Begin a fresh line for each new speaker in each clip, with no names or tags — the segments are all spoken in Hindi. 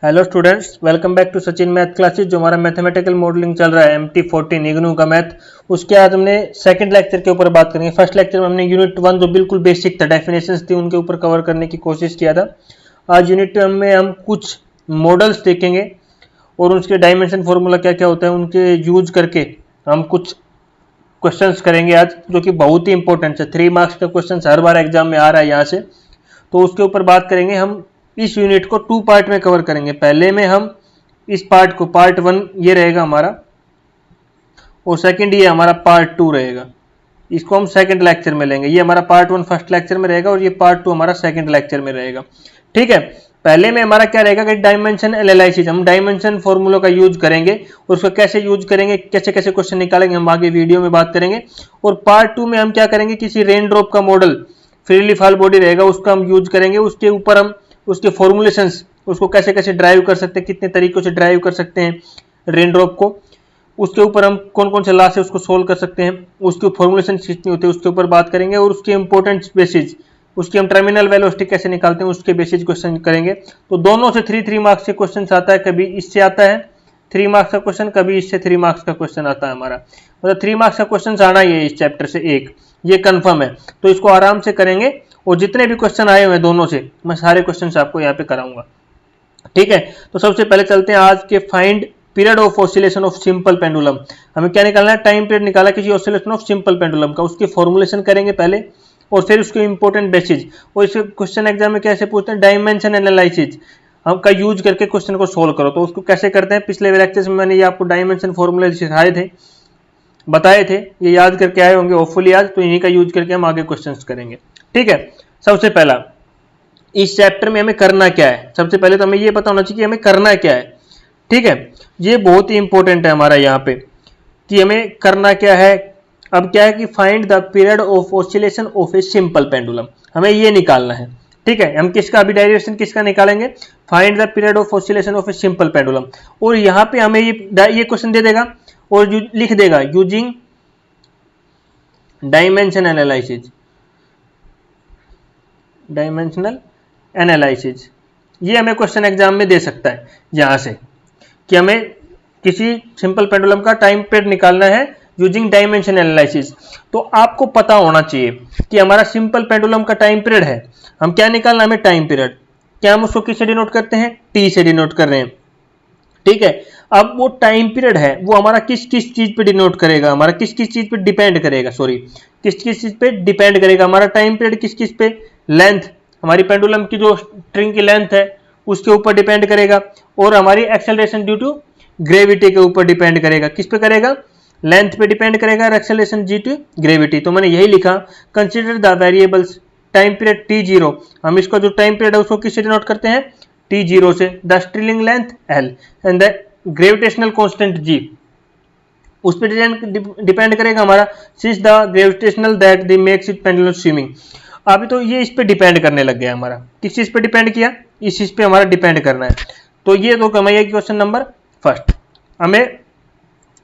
Hello students, welcome back to Sachin math classes. जो हमारा मैथमेटिकल मॉडलिंग चल रहा है MT14 इग्नू का मैथ, उसके आज हमने सेकंड लेक्चर के ऊपर बात करेंगे। फर्स्ट लेक्चर में हमने यूनिट 1 जो बिल्कुल बेसिक था, डेफिनेशंस थी, उनके ऊपर कवर करने की कोशिश किया था। आज यूनिट 1 में हम कुछ मॉडल्स देखेंगे और उसके डायमेंशन फॉर्मूला क्या क्या होता है उनके यूज करके हम कुछ क्वेश्चंस करेंगे आज, जो कि बहुत ही इंपॉर्टेंट है। 3 मार्क्स का क्वेश्चन हर बार एग्जाम में आ रहा है यहाँ से, तो उसके ऊपर बात करेंगे। हम इस यूनिट को 2 पार्ट में कवर करेंगे। पहले में हम इस पार्ट को पार्ट 1 ये रहेगा हमारा, और सेकंड ये हमारा पार्ट 2 रहेगा। इसको हम सेकंड लेक्चर में लेंगे। ये हमारा पार्ट 1 फर्स्ट लेक्चर में रहेगा और ये पार्ट 2 हमारा सेकंड लेक्चर में रहेगा। ठीक है, पहले में हमारा क्या रहेगा कि डायमेंशन एनालिसिस। हम डायमेंशन फॉर्मूला का यूज करेंगे और उसको कैसे यूज करेंगे, कैसे कैसे क्वेश्चन निकालेंगे, हम आगे वीडियो में बात करेंगे। और पार्ट 2 में हम क्या करेंगे, किसी रेन ड्रॉप का मॉडल फ्रीली फॉल बॉडी रहेगा, उसका हम यूज करेंगे। उसके ऊपर हम उसके फॉर्मुलेशंस, उसको कैसे कैसे ड्राइव कर सकते हैं, कितने तरीकों से ड्राइव कर सकते हैं रेन ड्रॉप को, उसके ऊपर हम कौन कौन से लॉ से उसको सोल्व कर सकते हैं, उसके फॉर्मुलेशन कितनी होती है उसके ऊपर बात करेंगे। और उसके इंपॉर्टेंट बेसिस, उसकी हम टर्मिनल वेलोसिटी कैसे निकालते हैं उसके बेसिस क्वेश्चन करेंगे। तो दोनों से 3 मार्क्स के क्वेश्चन आता है। कभी इससे आता है 3 मार्क्स का क्वेश्चन, कभी इससे 3 मार्क्स का क्वेश्चन आता है हमारा। मतलब 3 मार्क्स का क्वेश्चन आना ही है इस चैप्टर से एक, ये कंफर्म है। तो इसको आराम से करेंगे और जितने भी क्वेश्चन आए हुए हैं दोनों से, मैं सारे क्वेश्चन आपको यहाँ पे कराऊंगा। ठीक है, तो सबसे पहले चलते हैं आज के find period of oscillation of simple pendulum. हमें क्या निकालना है, टाइम पीरियड निकाला किसी ऑसिलेशन ऑफ सिंपल पेंडुलम का, उसकी फॉर्मुलेशन करेंगे पहले और फिर उसके इंपॉर्टेंट बेसिस। और इसके क्वेश्चन एग्जाम में कैसे पूछते हैं, डायमेंशन एनालिसिस हम का यूज करके क्वेश्चन को सोल्व करो। तो उसको कैसे करते हैं, पिछले लेक्चर्स में मैंने ये आपको डायमेंशन फॉर्मूले सिखाए थे, बताए थे, ये याद करके आए होंगे होपफुली आज। तो इन्हीं का यूज करके हम आगे क्वेश्चंस करेंगे। ठीक है, सबसे पहला इस चैप्टर में हमें करना क्या है, सबसे पहले तो हमें ये पता होना चाहिए कि हमें करना क्या है। ठीक है, ये बहुत ही इंपॉर्टेंट है हमारा यहाँ पे कि हमें करना क्या है। अब क्या है कि find the period of oscillation of a simple pendulum, हमें ये निकालना है। ठीक है, हम किसका अभी डेरिवेशन किसका निकालेंगे, find the period of oscillation of a simple pendulum. और यहाँ पे हमें ये क्वेश्चन दे देगा और लिख देगा using dimension analysis, dimensional analysis. ये हमें क्वेश्चन एग्जाम में दे सकता है यहाँ से कि हमें किसी सिंपल पेंडुलम का टाइम पीरियड निकालना है यूजिंग डायमेंशन एनालिसिस। तो आपको पता होना चाहिए कि हमारा सिंपल पेंडुलम का टाइम पीरियड है, हम क्या निकालना है, हमें टाइम पीरियड। क्या हम उसको किससे डिनोट करते हैं, टी से डिनोट कर रहे हैं। ठीक है, अब वो टाइम पीरियड है वो हमारा किस किस चीज पे डिनोट करेगा, हमारा किस किस चीज पे डिपेंड करेगा, सॉरी किस किस चीज पे डिपेंड करेगा हमारा टाइम पीरियड, किस किस पे, लेंथ, हमारी पेंडुलम की जो स्ट्रिंग की लेंथ है उसके ऊपर डिपेंड करेगा, और हमारी एक्सेलरेशन ड्यू टू ग्रेविटी के ऊपर डिपेंड करेगा। किस पे करेगा, लेंथ पे डिपेंड करेगा, एक्सेलरेशन ड्यू टू ग्रेविटी। तो मैंने यही लिखा, consider the variables time period T0। हम इसका जो टाइम पीरियड है उसको किससे डिनोट करते हैं, T0 से, the string length L and the gravitational constant G उस पर डिपेंड करेगा हमारा, since the gravitational that the makes it pendulum swimming. अभी तो ये इस पे डिपेंड करने लग गया हमारा, किस चीज पे डिपेंड किया, इस चीज पे हमारा डिपेंड करना है। तो ये तो कमाइए क्वेश्चन नंबर फर्स्ट। हमें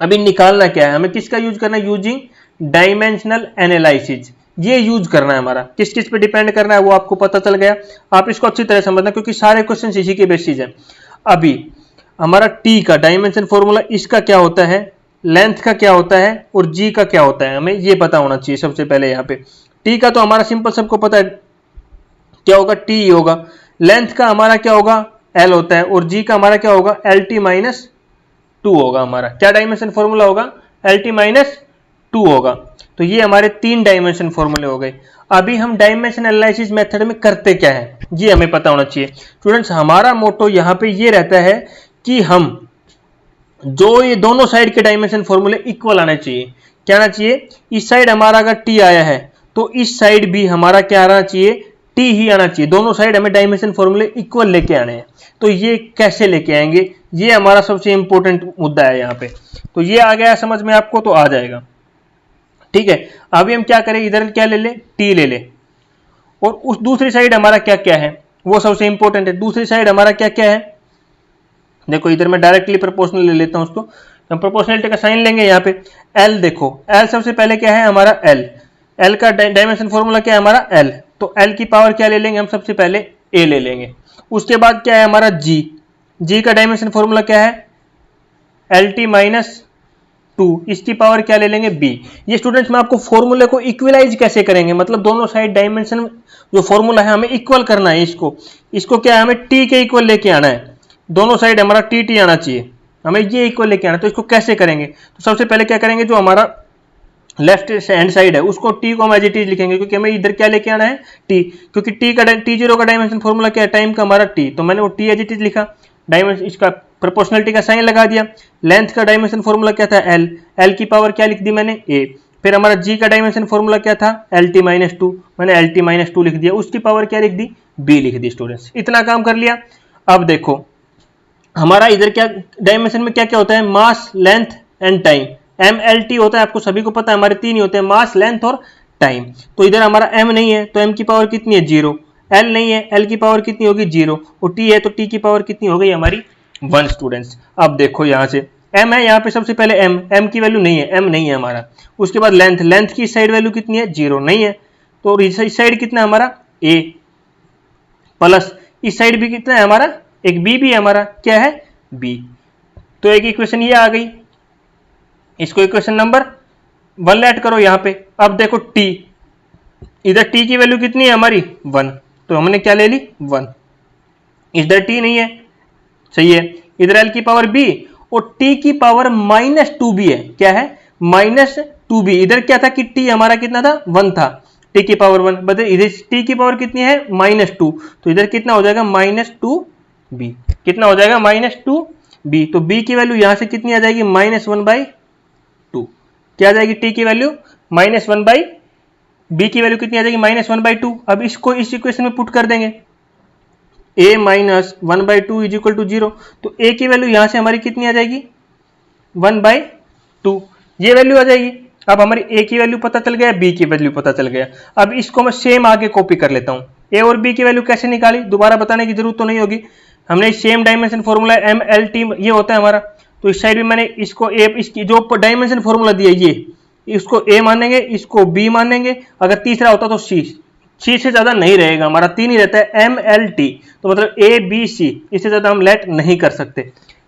अभी निकालना क्या है, हमें किसका यूज करना है, यूजिंग डायमेंशनल एनालिसिस। ये यूज करना है हमारा, किस किस पे डिपेंड करना है वो आपको पता चल गया। आप इसको अच्छी तरह समझना क्योंकि सारे क्वेश्चन इसी के बेसिस है। अभी हमारा टी का डायमेंशन फॉर्मूला, इसका क्या होता है, लेंथ का क्या होता है और जी का क्या होता है, हमें ये पता होना चाहिए सबसे पहले। यहाँ पे टी का तो हमारा सिंपल सबको पता है क्या होगा, टी होगा। लेंथ का हमारा क्या होगा, एल होता है, और जी का हमारा क्या होगा, LT-2 होगा। हमारा क्या डायमेंशन फॉर्मूला होगा, LT-2 होगा। तो ये हमारे 3 डायमेंशन फॉर्मूले हो गए। अभी हम डायमेंशन एनालिसिस मेथड में करते क्या है ये हमें पता होना चाहिए। स्टूडेंट्स, हमारा मोटो यहाँ पे ये रहता है कि हम जो ये दोनों साइड के डायमेंशन फॉर्मूले इक्वल आने चाहिए। क्या आना चाहिए, इस साइड हमारा अगर टी आया है तो इस साइड भी हमारा क्या आना चाहिए, टी ही आना चाहिए। दोनों साइड हमें डायमेंशन फॉर्मूले इक्वल लेके आने हैं। तो ये कैसे लेके आएंगे, ये हमारा सबसे इंपॉर्टेंट मुद्दा है यहाँ पे। तो ये आ गया समझ में आपको, तो आ जाएगा। ठीक है, अभी हम क्या करें, इधर क्या ले ले, टी ले ले, और उस दूसरी साइड हमारा क्या क्या है वो सबसे इंपॉर्टेंट है। दूसरी साइड हमारा क्या क्या है, देखो इधर मैं डायरेक्टली प्रोपोर्शनल ले लेता हूं उसको, हम प्रोपोर्शनलिटी का साइन लेंगे यहाँ पे। एल देखो, एल सबसे पहले क्या है हमारा, एल का डायमेंशन फॉर्मूला क्या है हमारा, एल। तो एल की पावर क्या ले लेंगे हम, सबसे पहले ए ले लेंगे। उसके बाद क्या है हमारा जी, जी का डायमेंशन फॉर्मूला क्या है, LT माइनस 2, इसकी पावर क्या ले लेंगे b। ये स्टूडेंट्स मैं आपको फॉर्मूले को इक्वलाइज कैसे करेंगे, मतलब दोनों साइड डायमेंशन जो फॉर्मूला है हमें इक्वल करना है, इसको क्या है, हमें t के इक्वल लेके आना है, दोनों साइड हमारा t आना चाहिए, हमें ये इक्वल लेके आना है। तो इसको कैसे करेंगे, तो सबसे पहले क्या करेंगे, जो हमारा लेफ्ट हैंड साइड है उसको t को हम एज इट इज लिखेंगे, क्योंकि हमें इधर क्या लेके आना है t, क्योंकि t0 का डायमेंशन फॉर्मूला क्या है, टाइम का हमारा t, तो मैंने वो t एज इट इज लिखा, डायमेंशन इसका प्रोपोर्शनलिटी का साइन लगा दिया। लेंथ का डायमेंशन फॉर्मूला क्या था l की पावर क्या लिख दी मैंने a। फिर हमारा g का डायमेंशन फॉर्मूला क्या था LT माइनस 2, मैंने LT माइनस 2 लिख दिया, उसकी पावर क्या लिख दी b लिख दी। स्टूडेंट्स इतना काम कर लिया। अब देखो हमारा इधर क्या डायमेंशन में क्या क्या होता है, मास, लेंथ एंड टाइम, MLT होता है, आपको सभी को पता है, हमारे तीन ही होते हैं, मास, लेंथ और टाइम। तो इधर हमारा m नहीं है तो m की पावर कितनी है 0, l नहीं है, l की पावर कितनी होगी 0, और t है तो t की पावर कितनी हो गई हमारी 1। स्टूडेंट्स अब देखो यहाँ से m है, यहाँ पे सबसे पहले m की वैल्यू नहीं है, m नहीं है हमारा। उसके बाद लेंथ की साइड वैल्यू कितनी है 0 नहीं है, तो इस साइड कितना है हमारा a, प्लस इस साइड भी कितना है हमारा एक b भी है हमारा, क्या है b। तो एक इक्वेशन ये आ गई, इसको इक्वेशन नंबर 1 ऐड करो यहाँ पे। अब देखो t, इधर t की वैल्यू कितनी है हमारी 1, तो हमने क्या ले ली 1, इधर t नहीं है, सही है, इधर l की पावर b और t की पावर -2b है, क्या है -2b। इधर क्या था कि t हमारा कितना था 1 था, t की पावर 1, बता इधर t की पावर कितनी है -2, तो इधर कितना हो जाएगा -2b, कितना हो जाएगा -2b। तो b की वैल्यू यहां से कितनी आ जाएगी -1/2, क्या आ जाएगी t की वैल्यू -1/b की वैल्यू कितनी आ जाएगी -1/2। अब इसको इस इक्वेशन में पुट कर देंगे, a minus 1/2 is equal to 0, तो a की वैल्यू यहां से हमारी कितनी आ जाएगी 1/2, ये वैल्यू आ जाएगी। अब हमारी a की वैल्यू पता चल गया, b की वैल्यू पता चल गया। अब इसको मैं सेम आगे कॉपी कर लेता हूं, a और b की वैल्यू कैसे निकाली, दोबारा बताने की जरूरत तो नहीं होगी, हमने सेम डायमेंशन फॉर्मूला MLT ये होता है हमारा, तो इस साइड भी मैंने इसको a, इसकी जो डायमेंशन फॉर्मूला दिया ये, इसको a मानेंगे, इसको b मानेंगे, अगर तीसरा होता तो c से ज्यादा नहीं रहेगा, हमारा 3 ही रहता है MLT, तो मतलब A B C, इससे ज्यादा हम लेट नहीं कर सकते।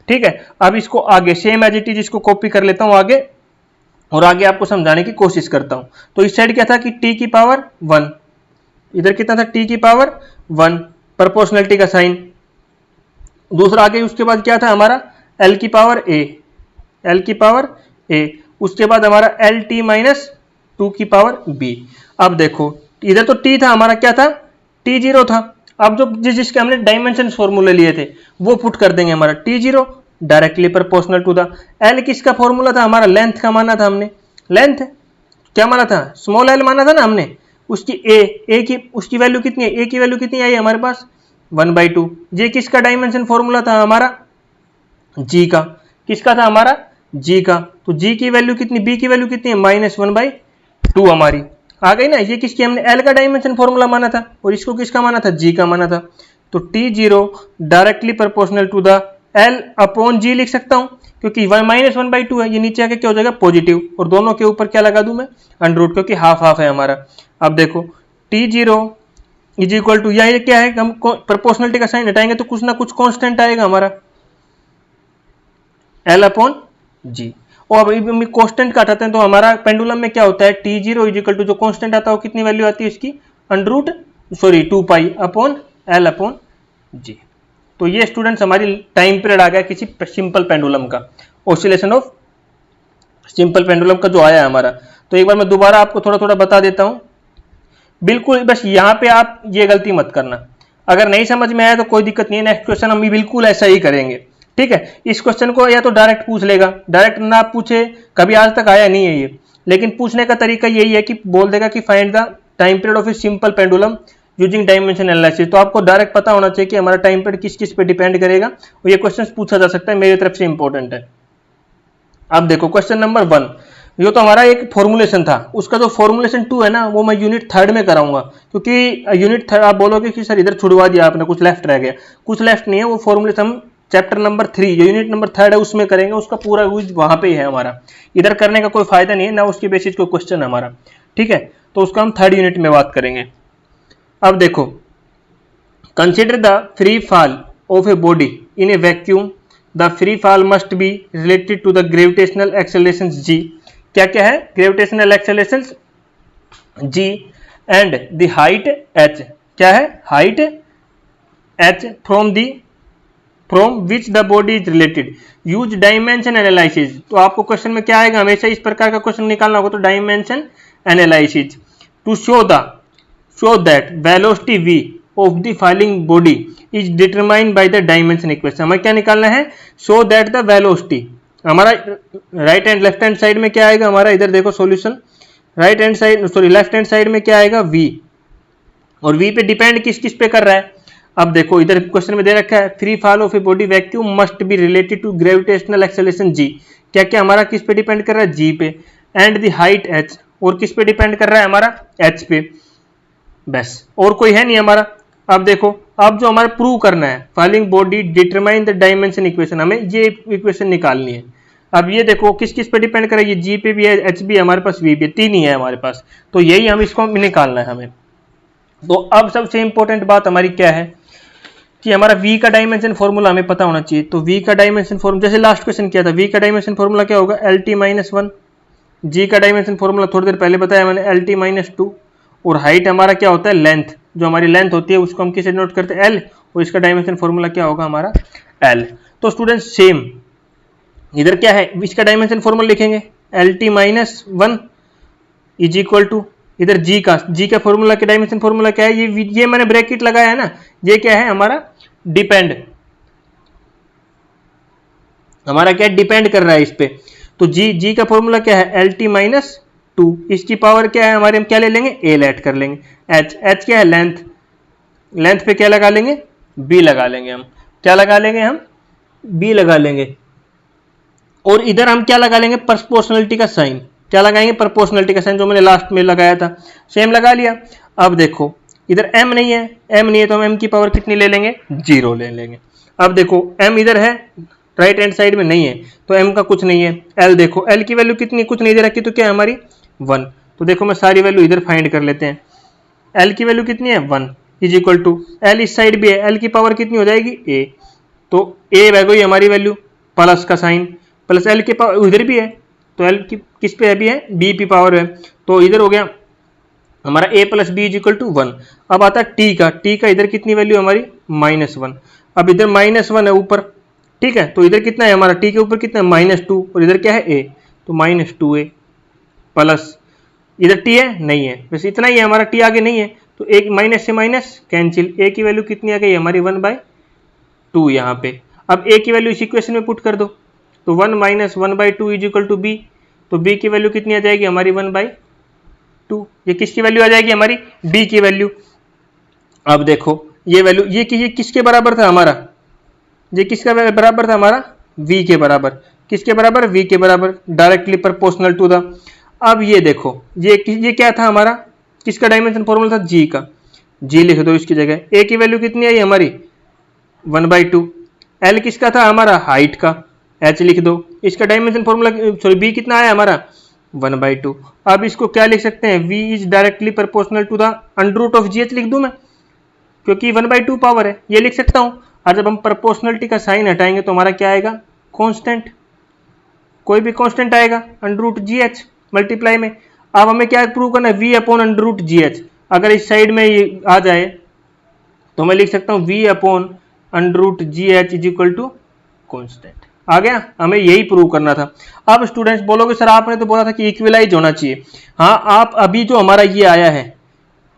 ठीक है, अब इसको आगे सेम एज इट इज इसको कॉपी कर लेता हूं आगे, और आगे आपको समझाने की कोशिश करता हूं। तो इस साइड क्या था कि t की पावर 1, इधर कितना था t की पावर 1, प्रोपोर्शनलिटी का साइन, दूसरा आगे उसके बाद क्या था हमारा l की पावर a, उसके बाद हमारा LT माइनस 2 की पावर b। अब देखो इधर तो t था हमारा, क्या था t0 था, अब जो जिसके हमने डायमेंशन फॉर्मूले लिए थे वो पुट कर देंगे, हमारा t0 directly proportional to the l, किसका फॉर्मूला था हमारा लेंथ का माना था हमने, लेंथ क्या माना था स्मॉल l माना था ना हमने, उसकी a की उसकी वैल्यू कितनी है, a की वैल्यू कितनी आई हमारे पास 1/2। ये किसका डायमेंशन फॉर्मूला था हमारा g का, किसका था हमारा g का, तो g की वैल्यू कितनी, b की वैल्यू कितनी है -1/2 हमारी आ गई ना। ये किसकी हमने l का डायमेंशन फॉर्मूला माना था और इसको किसका माना था g का माना था, तो t0 directly proportional to the l/g लिख सकता हूं, क्योंकि -1/2 है, ये नीचे आके क्या हो जाएगा पॉजिटिव, और दोनों के ऊपर क्या लगा दूं मैं अंडररूट, क्योंकि हाफ हाफ है हमारा। अब देखो t0 इज इक्वल टू, यह क्या है, हम प्रोपोर्शनलिटी का साइन हटाएंगे तो कुछ ना कुछ कांस्टेंट आएगा हमारा l/g, और अब हम कांस्टेंट का हटाते हैं तो हमारा पेंडुलम में क्या होता है t0 इज इक्वल टू, जो कांस्टेंट आता है वो कितनी वैल्यू आती है इसकी 2π/L/g। तो ये स्टूडेंट्स हमारी टाइम पीरियड आ गया किसी सिंपल पेंडुलम का, ऑसिलेशन ऑफ सिंपल पेंडुलम का जो आया हमारा। तो एक बार मैं दोबारा आपको थोड़ा थोड़ा बता देता हूं, बिल्कुल बस यहाँ पे आप ये गलती मत करना, अगर नहीं समझ में आया तो कोई दिक्कत नहीं है, नेक्स्ट क्वेश्चन हम भी बिल्कुल ऐसा ही करेंगे। ठीक है, इस क्वेश्चन को या तो डायरेक्ट पूछ लेगा, डायरेक्ट ना पूछे, कभी आज तक आया नहीं है ये, लेकिन पूछने का तरीका यही है कि बोल देगा कि find the time period of a simple pendulum using dimension analysis, तो आपको डायरेक्ट पता होना चाहिए कि हमारा टाइम पीरियड किस किस पे डिपेंड करेगा, और ये क्वेश्चन पूछा जा सकता है, मेरी तरफ से इंपॉर्टेंट है। अब देखो क्वेश्चन नंबर 1, ये तो हमारा एक फॉर्मुलेशन था, उसका जो फॉर्मुलेशन 2 है ना वो मैं यूनिट 3 में कराऊंगा, क्योंकि यूनिट 3 आप बोलोगे कि सर इधर छुड़वा दिया आपने, कुछ लेफ्ट रह गया, कुछ लेफ्ट नहीं है, वो फॉर्मुलेशन हम चैप्टर नंबर 3 जो यूनिट नंबर 3 है उसमें करेंगे, उसका पूरा यूज वहां पे ही है हमारा, इधर करने का कोई फायदा नहीं है ना, उसके बेसिस कोई क्वेश्चन है हमारा। ठीक है, तो उसका हम 3rd यूनिट में बात करेंगे। अब देखो, consider the free fall of a body in a vacuum, the free fall must be related to the gravitational accelerations g. क्या क्या है? gravitational accelerations g and the height h. क्या है? height h from which the body is related. use dimension analysis. तो आपको क्वेश्चन में क्या आएगा? हमेशा इस प्रकार का क्वेश्चन निकालना होगा, तो dimension analysis to show that velocity v of the falling body is determined by the dimension equation. हमें क्या निकालना है? show that the velocity. हमारा right hand left hand side में क्या आएगा हमारा? इधर देखो solution, right hand side sorry left hand side में क्या आएगा? v, और v पे डिपेंड किस किस पे कर रहा है? अब देखो इधर क्वेश्चन में दे रखा है free fall of a body vacuum must be related to gravitational acceleration g. क्या क्या हमारा किस पे डिपेंड कर रहा है? g पे. एंड द हाइट h, और किस पे डिपेंड कर रहा है हमारा? h पे. बस, और कोई है नहीं हमारा. अब देखो, अब जो हमारा प्रूव करना है falling body determine the dimension equation, हमें ये इक्वेशन निकालनी है. अब ये देखो किस किस पे डिपेंड करेगी? ये जी पे भी है, एच भी है हमारे पास, वी भी है, तीन ही है हमारे पास. तो यही हम इसको निकालना है हमें. तो अब सबसे इंपॉर्टेंट बात हमारी क्या है कि हमारा v का डायमेंशन फॉर्मूला हमें पता होना चाहिए. तो v का डायमेंशन फॉर्मूला जैसे लास्ट क्वेश्चन किया था, v का डायमेंशन फॉर्मूला क्या होगा? LT-1. g का डायमेंशन फॉर्मूला थोड़ी देर पहले बताया मैंने, LT-2. और हाइट हमारा क्या होता है? लेंथ. जो हमारी लेंथ होती है उसको हम किसे नोट करते हैं? l. और इसका डायमेंशन फॉर्मूला क्या होगा हमारा? l. तो स्टूडेंट्स सेम इधर क्या है? इसका डायमेंशन फॉर्मूला लिखेंगे LT-1 इज इक्वल टू इधर g का फॉर्मूला के डायमेंशन फॉर्मूला क्या है? ये मैंने ब्रैकेट लगाया है ना, ये क्या है हमारा? डिपेंड. हमारा क्या डिपेंड कर रहा है इस पे. तो g का फॉर्मूला क्या है? LT-2. इसकी पावर क्या है हमारे? हम क्या ले लेंगे? a ऐड कर लेंगे. h क्या है? लेंथ पे क्या लगा लेंगे? b लगा लेंगे. हम क्या लगा लेंगे? हम b लगा लेंगे. और इधर हम क्या लगा लेंगे? प्रोपोर्शनलिटी का साइन. क्या लगाएंगे? प्रोपोर्शनलिटी का साइन, जो मैंने लास्ट में लगाया था, सेम लगा लिया. अब देखो इधर m नहीं है, तो हम m की पावर कितनी ले लेंगे? 0 ले लेंगे. अब देखो m इधर है, राइट हैंड साइड में नहीं है, तो m का कुछ नहीं है. l देखो, l की वैल्यू कितनी? कुछ नहीं दे रखी, तो क्या है हमारी? 1. तो देखो मैं सारी वैल्यू इधर फाइंड कर लेते हैं. l की वैल्यू कितनी है? 1 इज इक्वल टू l इस साइड भी है, l की पावर कितनी हो जाएगी? a. तो a वैल्यू हमारी वैल्यू प्लस का साइन, प्लस l की पावर इधर भी है, तो l की किस पे अभी है? b की पावर है. तो इधर हो गया हमारा a plus B is equal to 1. अब आता है t का इधर कितनी वैल्यू हमारी? -1. अब इधर -1 है ऊपर, ठीक है, तो इधर कितना है हमारा? t के ऊपर कितना है? -2. और इधर क्या है? a. तो -2a प्लस इधर t है? नहीं है, बस इतना ही है हमारा, t आगे नहीं है, तो एक माइनस से माइनस कैंसिल. a की वैल्यू कितनी आ गई हमारी? 1/2 यहाँ पे. अब a की वैल्यू इस इक्वेशन में पुट कर दो, तो 1 - 1/2 इज इक्वल टू b. तो b की वैल्यू कितनी आ जाएगी हमारी? 1/2. ये किसकी वैल्यू आ जाएगी हमारी? b की वैल्यू. अब देखो ये वैल्यू ये किसके बराबर था हमारा? ये किसका बराबर था हमारा? v के बराबर. किसके बराबर? v के बराबर, डायरेक्टली प्रोपोर्शनल टू द. अब ये देखो ये क्या था हमारा? किसका डायमेंशन फॉर्मूला था? g का. g लिख दो इसकी जगह. a की वैल्यू कितनी आई हमारी? 1/2. l किसका था हमारा? हाइट का. h लिख दो. इसका डायमेंशन फॉर्मूला सॉरी b कितना आया हमारा? 1/2. अब इसको क्या लिख सकते हैं? v is directly proportional to the under of gh लिख दूं मैं, क्योंकि 1/2 पावर है, ये लिख सकता हूं. और जब हम प्रोपोर्शनलिटी का साइन हटाएंगे तो हमारा क्या आएगा? कांस्टेंट. कोई भी कांस्टेंट आएगा √gh मल्टीप्लाई में. अब हमें क्या प्रूव करना है? v upon √gh. अगर इस साइड में ये आ जाए तो मैं लिख सकता हूं v upon √gh is equal to constant. आ गया? हमें यही प्रूव करना था. अब स्टूडेंट्स बोलोगे सर आपने तो बोला था कि इक्विलाइज होना चाहिए. हाँ, आप अभी जो हमारा ये आया है,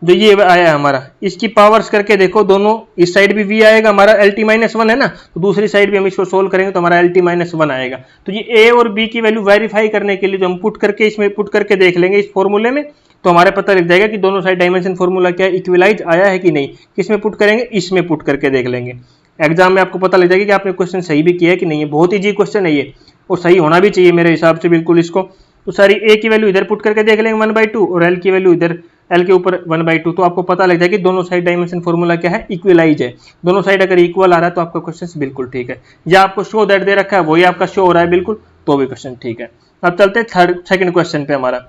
जो ये आया है हमारा, इसकी पावर्स करके देखो दोनों. इस साइड भी v आएगा हमारा, LT-1 है ना, तो दूसरी साइड भी हम इसको सोल्व करेंगे तो हमारा LT-1 आएगा. तो ये a और b की वैल्यू वेरीफाई करने के लिए जो हम पुट करके इसमें पुट करके देख लेंगे इस फॉर्मूले में, तो हमारे पता लग जाएगा कि दोनों साइड डायमेंशन फॉर्मूला क्या है, इक्विलाइज आया है कि नहीं. किसमें पुट करेंगे? इसमें पुट करके देख लेंगे. एग्जाम में आपको पता लग जाएगा कि आपने क्वेश्चन सही भी किया है कि नहीं है. बहुत ईजी क्वेश्चन है ये, और सही होना भी चाहिए मेरे हिसाब से बिल्कुल इसको. तो सारी a की वैल्यू इधर पुट करके देख लेंगे 1/2, और l की वैल्यू इधर l के ऊपर 1/2. तो आपको पता लग जाएगा कि दोनों साइड डायमेंशन फॉर्मूला क्या है? इक्विलाइज है. दोनों साइड अगर इक्वल आ रहा है तो आपका क्वेश्चन बिल्कुल ठीक है. या आपको शो दैट दे रखा है, वही आपका शो हो रहा है बिल्कुल, तो भी क्वेश्चन ठीक है. अब चलते हैं सेकंड क्वेश्चन पे हमारा.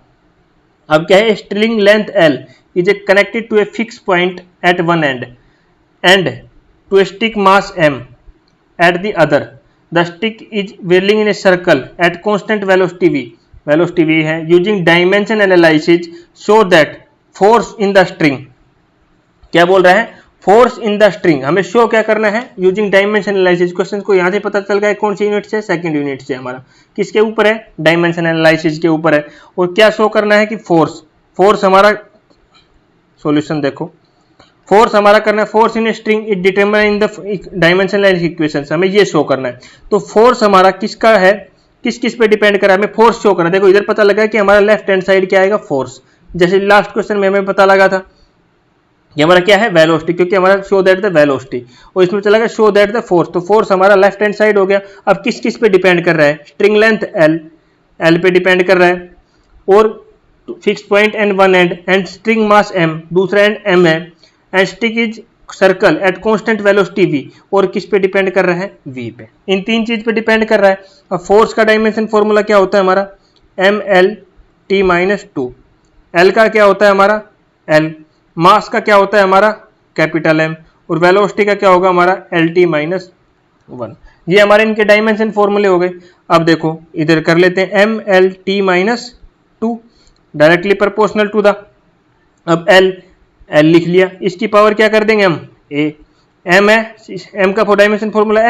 अब क्या है? String length l is connected to a fix point at one end to a stick mass m at the other. The stick is whirling in a circle at constant velocity v. Velocity v है. Using dimension analysis show that force in the string. क्या बोल रहा है? Force in the string. हमें शो क्या करना है? Using dimension analysis. क्वेश्चन को यहां से पता चल गया कौन सी यूनिट से? सेकंड यूनिट से. हमारा किसके ऊपर है? डायमेंशन एनालिसिस के ऊपर है. और क्या शो करना है कि फोर्स हमारा सॉल्यूशन देखो. फोर्स हमारा करना है force in string it determine in the dimension analysis equations. हमें ये शो करना है. तो फोर्स हमारा किसका है? किस किस पे डिपेंड करा? हमें फोर्स शो करना है. देखो इधर पता लगा कि हमारा लेफ्ट हैंड साइड क्या आएगा? फोर्स. जैसे लास्ट क्वेश्चन में हमें पता लगा था ये हमारा क्या है? वेलोसिटी, क्योंकि हमारा शो दैट द वेलोसिटी. और इसमें चला गया शो दैट द फोर्स. तो फोर्स हमारा लेफ्ट हैंड साइड हो गया. अब किस किस पे डिपेंड कर रहा है? स्ट्रिंग लेंथ एल पे डिपेंड कर रहा है. और fix point and one and string mass m, दूसरा एंड m है. And stick is circle at constant velocity v. और किस पे डिपेंड कर रहा है? v पे. इन तीन चीज पे डिपेंड कर रहा है. अब फोर्स का डायमेंशन फॉर्मूला क्या होता है हमारा? mlt-2. l का क्या होता है हमारा? l. मास का क्या होता है हमारा? Capital M. और वेलोसिटी का क्या होगा हमारा? LT-1. ये हमारे इनके डायमेंशन फॉर्मूले हो गए. अब देखो इधर कर लेते हैं mlt-2 directly proportional to the. अब l लिख लिया. इसकी पावर क्या कर देंगे हम? a. m है, m का डायमेंशन फॉर्मूला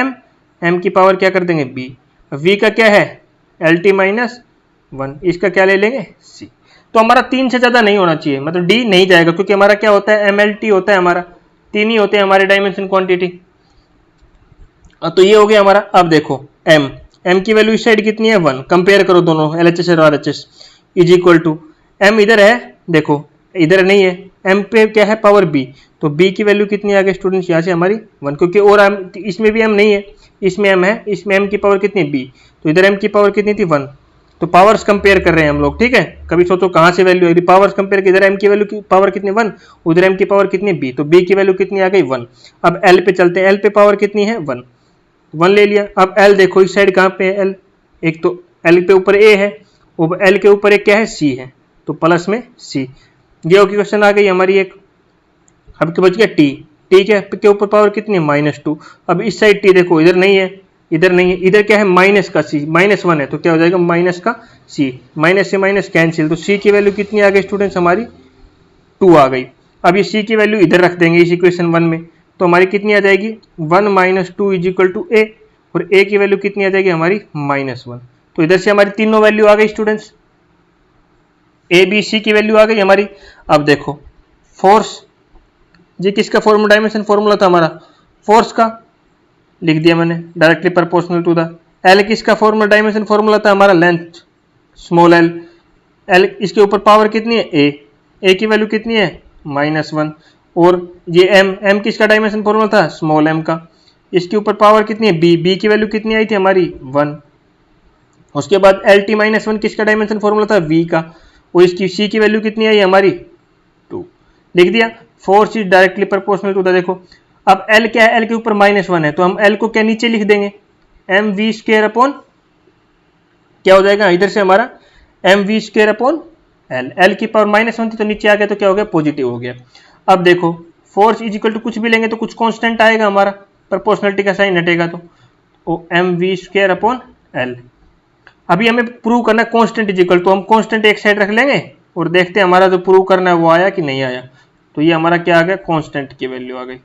m की पावर क्या कर देंगे? b. v का क्या है? LT-1. इसका क्या ले लेंगे? c. तो हमारा 3 से ज्यादा नहीं होना चाहिए, मतलब डी नहीं जाएगा, क्योंकि हमारा क्या होता है? MLT होता है हमारा. 3 ही होते हैं हमारे डायमेंशन क्वांटिटी. तो ये हो गया हमारा. अब देखो m की वैल्यू इस साइड कितनी है? 1. कंपेयर करो दोनों LHS और RHS. Is equal to m इधर है, देखो इधर नहीं है. m पे क्या है? Power b. तो b की वैल्यू कितनी आ गई स्टूडेंट्स? यहाँ से हमारी 1, क्योंकि और इसमें भी m नहीं है, इसमें m है. इसमें m की पावर कितनी है? b. तो इधर m की पावर कितनी थी? 1. तो पावर्स कंपेयर कर रहे हैं हम लोग. ठीक है, कभी सोचो कहां से वैल्यू आएगी? पावर्स कंपेयर की. इधर m की वैल्यू की पावर कितनी? 1. उधर m की पावर कितनी? b. तो b की वैल्यू कितनी आ गई? 1. अब l पे चलते हैं. l पे पावर कितनी है? 1 ले लिया. अब l देखो इस साइड कहां पे है? l. एक तो l पे ऊपर a है और l के ऊपर एक क्या है? c है. तो प्लस में c. ये क्वेश्चन आ गई हमारी एक. अब क्या बच गया? t. t के ऊपर पावर कितनी है? -2. अब इस साइड t देखो इधर नहीं है, इधर नहीं है. इधर क्या है? माइनस का c. -1 है तो क्या हो जाएगा? माइनस का c. माइनस से माइनस कैंसिल. तो c की वैल्यू कितनी आ गई स्टूडेंट्स? हमारी 2 आ गई. अब ये c की वैल्यू इधर रख देंगे इस इक्वेशन 1 में. तो हमारी कितनी आ जाएगी? 1 - 2 = a. और a की वैल्यू कितनी आ जाएगी हमारी? -1. तो इधर से हमारी तीनों वैल्यू आ गई स्टूडेंट्स. a b c की वैल्यू आ गई हमारी. अब देखो फोर्स, जी किसका फॉर्मूला? डायमेंशन फॉर्मूला था हमारा फोर्स का, लिख दिया मैंने directly proportional to the. L किसका फॉर्मूला? डायमेंशन फॉर्मूला था हमारा लेंथ, स्मॉल एल. एल इसके ऊपर पावर कितनी है? ए की वैल्यू कितनी है? -1. और ये m किसका डायमेंशन फॉर्मूला था? स्मॉल m का. इसके ऊपर पावर कितनी है? b की वैल्यू कितनी आई थी हमारी? 1. उसके बाद LT-1 किसका डायमेंशन फॉर्मूला था? v का. और इसकी c की वैल्यू कितनी आई हमारी? 2. लिख दिया. Force is directly proportional to the. देखो अब L क्या है? L के ऊपर -1 है तो हम L को क्या नीचे लिख देंगे? mv² क्या हो जाएगा इधर से हमारा? mv² L. L की पावर -1 थी तो नीचे आ गया तो क्या हो गया? पॉजिटिव हो गया. अब देखो फोर्स इज इक्वल टू कुछ भी लेंगे तो कुछ कांस्टेंट आएगा हमारा, प्रोपोर्शनलिटी का साइन हटेगा तो mv² L. अभी हमें प्रूव करना है कांस्टेंट इज इक्वल, तो हम कांस्टेंट एक साइड रख लेंगे और देखते हैं हमारा जो प्रूव करना है वो आया कि नहीं आया. तो ये हमारा क्या आ गया? कांस्टेंट की वैल्यू आ गई.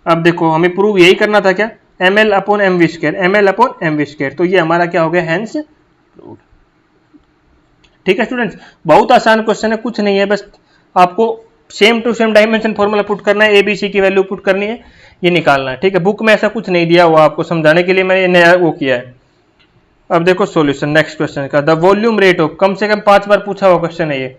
अब देखो हमें प्रूव यही करना था क्या? ml/mv². तो ये हमारा क्या हो गया? Hence proved. ठीक है स्टूडेंट्स, बहुत आसान क्वेश्चन है, कुछ नहीं है, बस आपको same to same dimension formula put करना है, ABC की वैल्यू पुट करनी है, ये निकालना है. ठीक है, बुक में ऐसा कुछ नहीं दिया हुआ, आपको समझाने के लिए मैंने नया वो किया है. अब देखो सॉल्यूशन नेक्स्ट क्वेश्चन का. द वॉल्यूम रेट ऑफ, कम से कम 5 बार पूछा हुआ क्वेश्चन है ये.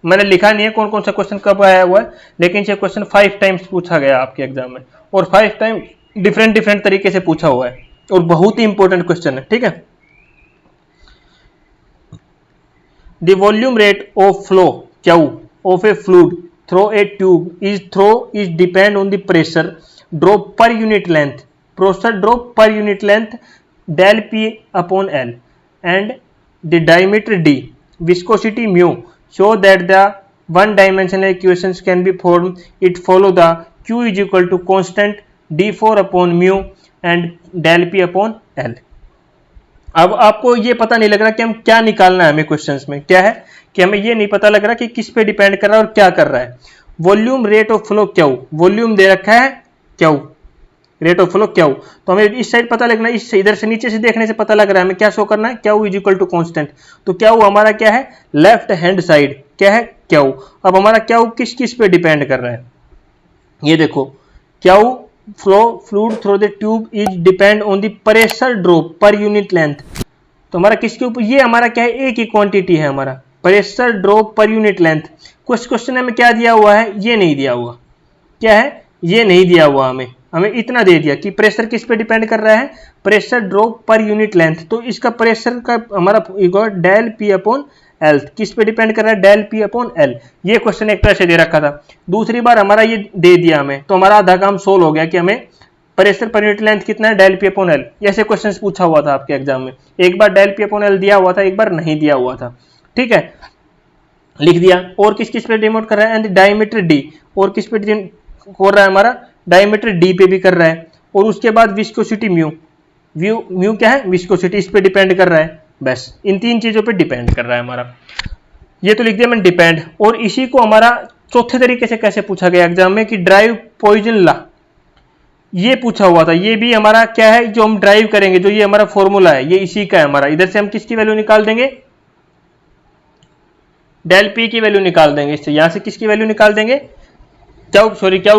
मैंने लिखा नहीं है कौन कौन सा क्वेश्चन कब आया हुआ है, लेकिन ये क्वेश्चन 5 टाइम्स पूछा गया आपके एग्जाम में, और 5 टाइम डिफरेंट तरीके से पूछा हुआ है, और बहुत ही इंपॉर्टेंट क्वेश्चन है. ठीक है. The volume rate of flow Q of a fluid through a tube is depend on the pressure drop per unit length. Pressure drop per unit length del P/L and the diameter d, viscosity mu. So that the one dimensional equations can be formed. It follow the Q is equal to constant d4 upon mu and del P upon L. अब आपको ये पता नहीं लग रहा कि हम क्या निकालना है, हमें क्वेश्चंस में क्या है कि हमें ये नहीं पता लग रहा कि किस पे डिपेंड कर रहा है और क्या कर रहा है। Volume rate of flow Q, volume दे रखा है Q, rate of flow Q, तो हमें इस साइड पता लगना, इस इधर से नीचे से देखने से पता लग रहा है हमें क्या शो करना है, Q is equal to constant. तो क्यू हमारा क्या है, लेफ्ट हैंड साइड क्या है क्यू। अब हमारा क्यू किस किस पे डिपेंड कर रहा है, ये देखो Q flow fluid through the tube is depend on the pressure drop per unit length. तो हमारा किसके ऊपर, ये हमारा क्या है, एक ही क्वांटिटी है हमारा, pressure drop per unit length. कुछ क्वेश्चन में क्या दिया हुआ है, ये नहीं दिया हुआ, क्या है ये नहीं दिया हुआ, हमें इतना दे दिया कि प्रेशर किस पे डिपेंड कर रहा है, pressure drop per unit length. तो इसका प्रेशर का हमारा डेल पी अपॉन एल किस पे डिपेंड कर रहा है, डेल पी अपॉन एल। ये क्वेश्चन एक तरह से दे रखा था, दूसरी बार हमारा ये दे दिया हमें, तो हमारा आधा काम सोल्व हो गया कि हमें प्रेशर पर यूनिट लेंथ कितना है, डेल पी अपॉन एल। ऐसे क्वेश्चन पूछा हुआ था आपके एग्जाम में, एक बार डेल पी अपॉन एल दिया हुआ था, एक बार नहीं दिया हुआ था, ठीक है, लिख दिया। और किस किस पे डिनोट कर रहा है, एंड डायमीटर डी, और किस पे हो रहा है हमारा, डायमीटर डी पे भी कर रहा है। और उसके बाद विस्कोसिटी म्यू, म्यू क्या है, विस्कोसिटी, इस पे डिपेंड कर रहा है। बस इन तीन चीजों पे डिपेंड कर रहा है हमारा, ये तो लिख दिया मैंने डिपेंड। और इसी को हमारा चौथे तरीके से कैसे पूछा गया एग्जाम में कि ड्राइव पॉइजन लॉ, ये पूछा हुआ था। ये भी हमारा क्या है, जो हम ड्राइव करेंगे, जो ये हमारा फॉर्मूला है, ये इसी का है हमारा। इधर से हम किसकी वैल्यू निकाल देंगे, डेल पी की वैल्यू निकाल देंगे, इससे यहां से किसकी वैल्यू निकाल देंगे, क्यू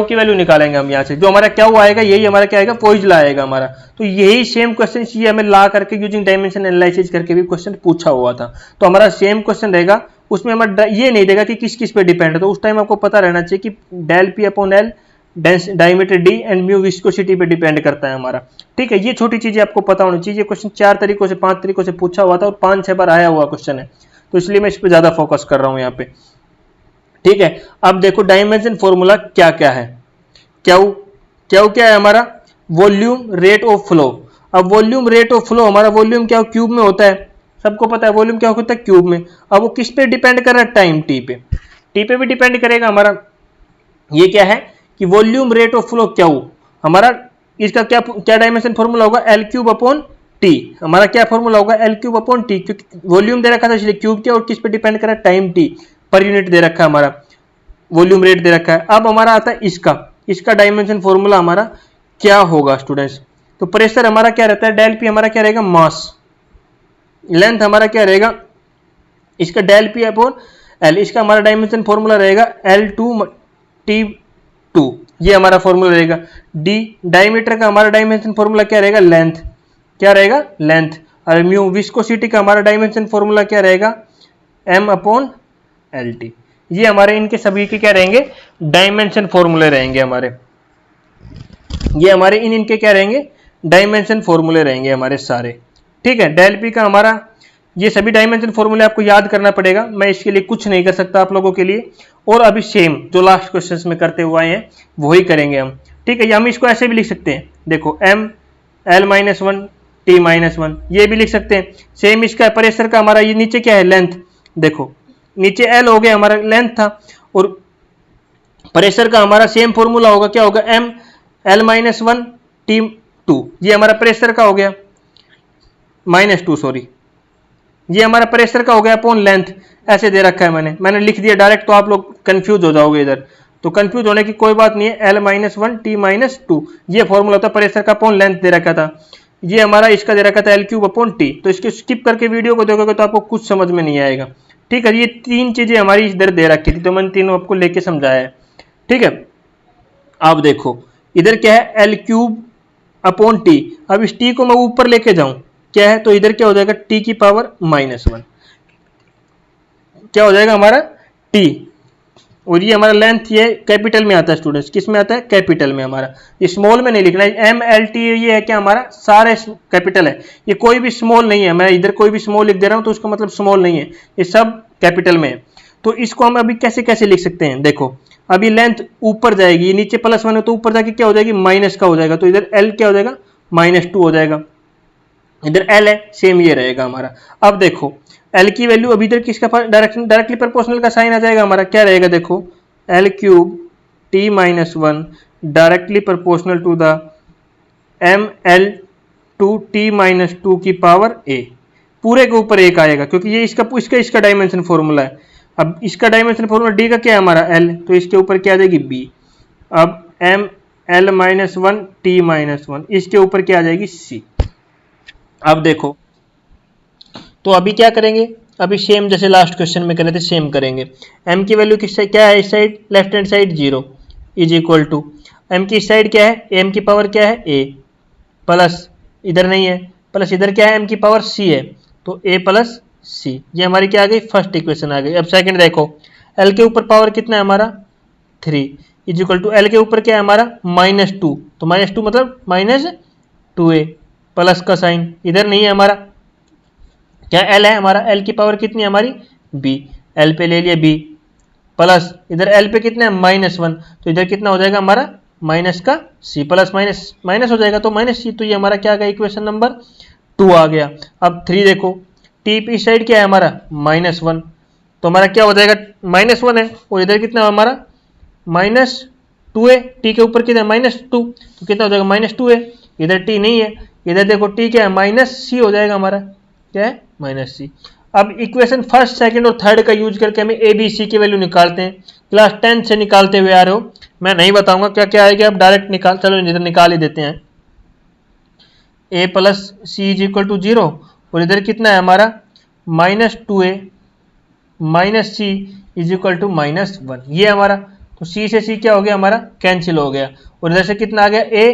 की वैल्यू निकालेंगे हम यहाँ से। जो हमारा क्यू आएगा यही हमारा क्या आएगा, पॉइजन आएगा हमारा। तो यही सेम क्वेश्चन ये हमें ला करके यूजिंग डायमेंशन एनालिसिस करके भी क्वेश्चन पूछा हुआ था। तो हमारा सेम क्वेश्चन रहेगा, उसमें हमारा ये नहीं देगा कि किस किस पे डिपेंड है। तो उस टाइम आपको पता रहना चाहिए कि del P upon L diameter D and mu viscosity पे डिपेंड करता है हमारा, ठीक है। ये छोटी चीजें आपको पता होनी चाहिए। ये क्वेश्चन 4 तरीकों से 5 तरीकों से पूछा हुआ था और 5-6 बार आया हुआ क्वेश्चन है, तो इसलिए मैं इस पर ज्यादा फोकस कर रहा हूं यहाँ पे, ठीक है। अब देखो डायमेंशन फॉर्मूला क्या क्या है, क्यू क्या है हमारा, वॉल्यूम रेट ऑफ फ्लो। अब वॉल्यूम रेट ऑफ फ्लो हमारा, वॉल्यूम क्या क्यूब में होता है, सबको पता है वॉल्यूम क्या होता है क्यूब में। अब वो किस पे डिपेंड कर रहा है, टाइम टी पे, टी पे भी डिपेंड करेगा हमारा। ये क्या है कि volume rate of flow Q हमारा, इसका क्या क्या डायमेंशन फॉर्मूला होगा, एल क्यूब अपॉन टी। हमारा क्या फॉर्मूला होगा, एल क्यूब अपॉन टी, क्योंकि वॉल्यूम दे रखा था इसलिए क्यूब क्या, और किस पे डिपेंड कर रहा है, टाइम टी पर यूनिट दे रखा है हमारा, वॉल्यूम रेट दे रखा है। अब हमारा आता है इसका डायमेंशन फॉर्मूला हमारा क्या होगा स्टूडेंट्स। तो प्रेशर हमारा क्या रहता है, डेल पी हमारा क्या रहेगा, मास, लेंथ हमारा क्या रहेगा, इसका डेल पी अपॉन एल, इसका हमारा डायमेंशन फॉर्मूला रहेगा L2T2, ये हमारा फॉर्मूला रहेगा। डी डायमीटर का हमारा डायमेंशन फॉर्मूला क्या रहेगा, लेंथ, क्या रहेगा लेंथ। और म्यू विस्कोसिटी का हमारा डायमेंशन फॉर्मूला क्या रहेगा, M अपॉन LT। ये हमारे इनके सभी के क्या रहेंगे, डायमेंशन फॉर्मूले रहेंगे हमारे। ये हमारे इनके क्या रहेंगे, डायमेंशन फॉर्मूले रहेंगे हमारे सारे, ठीक है। डेल पी का हमारा ये सभी डायमेंशन फॉर्मूले आपको याद करना पड़ेगा, मैं इसके लिए कुछ नहीं कर सकता आप लोगों के लिए। और अभी सेम जो लास्ट क्वेश्चंस में करते हुए हैं वही करेंगे हम, ठीक है। या हम इसको ऐसे भी लिख सकते हैं, देखो M L-1 T-1, ये भी लिख सकते हैं। सेम इसका प्रेशर का हमारा ये नीचे क्या है, लेंथ, देखो नीचे L हो गया हमारा लेंथ था, और प्रेशर का हमारा सेम फॉर्मूला होगा, क्या होगा, M L-1 T2, ये हमारा प्रेशर का हो गया, -2 सॉरी, ये हमारा प्रेशर का हो गया अपॉन लेंथ। ऐसे दे रखा है मैंने लिख दिया डायरेक्ट, तो आप लोग कंफ्यूज हो जाओगे इधर, तो कंफ्यूज होने की कोई बात नहीं है। L-1 T-2 ये फॉर्मूला था, प्रेशर का अपॉन लेंथ दे रखा था। ये हमारा इसका दे रखा था L क्यूब अपॉन टी। तो इसके स्किप करके वीडियो को देखोगे तो आपको कुछ समझ में नहीं आएगा, ठीक है। ये 3 चीजें हमारी इधर दे रखी थी, तो मैंने तीनों आपको लेके समझाया है, ठीक है। अब देखो इधर क्या है, L क्यूब अपॉन टी। अब इस टी को मैं ऊपर लेके जाऊं, क्या है, तो इधर क्या हो जाएगा, टी की पावर -1, क्या हो जाएगा हमारा टी। और ये हमारा लेंथ ये कैपिटल में आता है स्टूडेंट्स, किस में आता है, कैपिटल में हमारा, ये स्मॉल में नहीं लिखना है। MLT ये है क्या हमारा, सारे कैपिटल है, ये कोई भी स्मॉल नहीं है। मैं इधर कोई भी स्मॉल लिख दे रहा हूं तो उसका मतलब स्मॉल नहीं है, ये सब कैपिटल में है। तो इसको हम अभी कैसे कैसे लिख सकते हैं, देखो अभी लेंथ ऊपर जाएगी, ये नीचे +1 है तो ऊपर जाके क्या हो जाएगी, माइनस का हो जाएगा। तो इधर L क्या हो जाएगा, -2 हो जाएगा। इधर L है, सेम ये रहेगा हमारा। अब देखो L की वैल्यू अभी इधर किसका डायरेक्टली प्रोपोर्शनल का साइन आ जाएगा हमारा, क्या रहेगा, देखो L cube T-1 directly proportional to the ml/t-2 की पावर a, पूरे के ऊपर एक आएगा क्योंकि ये इसका डायमेंशन फॉर्मूला है। अब इसका डायमेंशन फॉर्मूला d का क्या है हमारा l, तो इसके ऊपर क्या आ जाएगी b। अब ml-1 t-1, इसके ऊपर क्या आ जाएगी c। अब देखो तो अभी क्या करेंगे, अभी सेम जैसे लास्ट क्वेश्चन में करे थे सेम करेंगे। m की वैल्यू किस क्या है, इस side left hand side 0 is equal to m की साइड क्या है, m की पावर क्या है a प्लस इधर नहीं है प्लस इधर क्या है m की पावर c है, तो a प्लस c। ये हमारी क्या आ गई, फर्स्ट इक्वेशन आ गई। अब सेकंड देखो, l के ऊपर पावर कितना है हमारा 3 इज इक्वल टू l के ऊपर क्या है हमारा -2, तो -2 मतलब -2a प्लस का साइन, इधर नहीं है हमारा क्या l है हमारा, l की पावर कितनी है हमारी b, l पे ले लिया b प्लस इधर l पे कितना है -1, तो इधर कितना हो जाएगा हमारा माइनस का c प्लस माइनस हो जाएगा तो -c। तो ये हमारा क्या आ गया, इक्वेशन नंबर 2 आ गया। अब 3 देखो, t पे साइड क्या है हमारा -1, तो हमारा क्या हो जाएगा -1 है, और इधर कितना हमारा -2a, t के ऊपर कितना है -2, तो कितना हो जाएगा -2a, इधर t नहीं है, इधर देखो t क्या है -c हो जाएगा हमारा, क्या है -c। अब इक्वेशन फर्स्ट सेकंड और थर्ड का यूज करके हमें ए बी सी की वैल्यू निकालते हैं। क्लास 10 से निकालते हुए आ रहे हो, मैं नहीं बताऊंगा क्या क्या आएगा, आप डायरेक्ट निकाल, चलो इधर निकाल ही देते हैं। a plus C is equal to 0, और इधर कितना है हमारा -2a minus C is equal to -1, ये हमारा, तो c से c क्या हो गया हमारा कैंसिल हो गया, और इधर से कितना आ गया a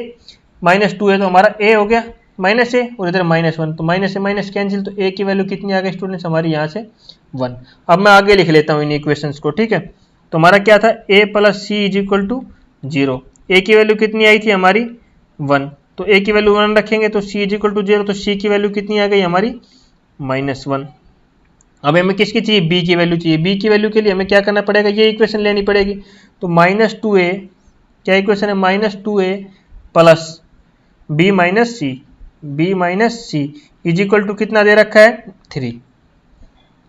-2 है तो हमारा a हो गया -a, और इधर -1, तो माइनस से माइनस कैंसिल, तो a की वैल्यू कितनी आ गई स्टूडेंट्स हमारी यहाँ से 1। अब मैं आगे लिख लेता हूँ इन इक्वेशंस को, ठीक है। तो हमारा क्या था, a plus C is equal to 0, a की वैल्यू कितनी आई थी हमारी 1, तो a की वैल्यू 1 रखेंगे तो c इज इक्वल टू 0, तो c की वैल्यू कितनी आ गई हमारी -1। अब हमें किसकी चाहिए, b की वैल्यू चाहिए। b की वैल्यू के लिए हमें क्या करना पड़ेगा, ये इक्वेशन लेनी पड़ेगी, तो -2a, क्या इक्वेशन है -2a plus b minus C is equal to कितना दे रखा है 3,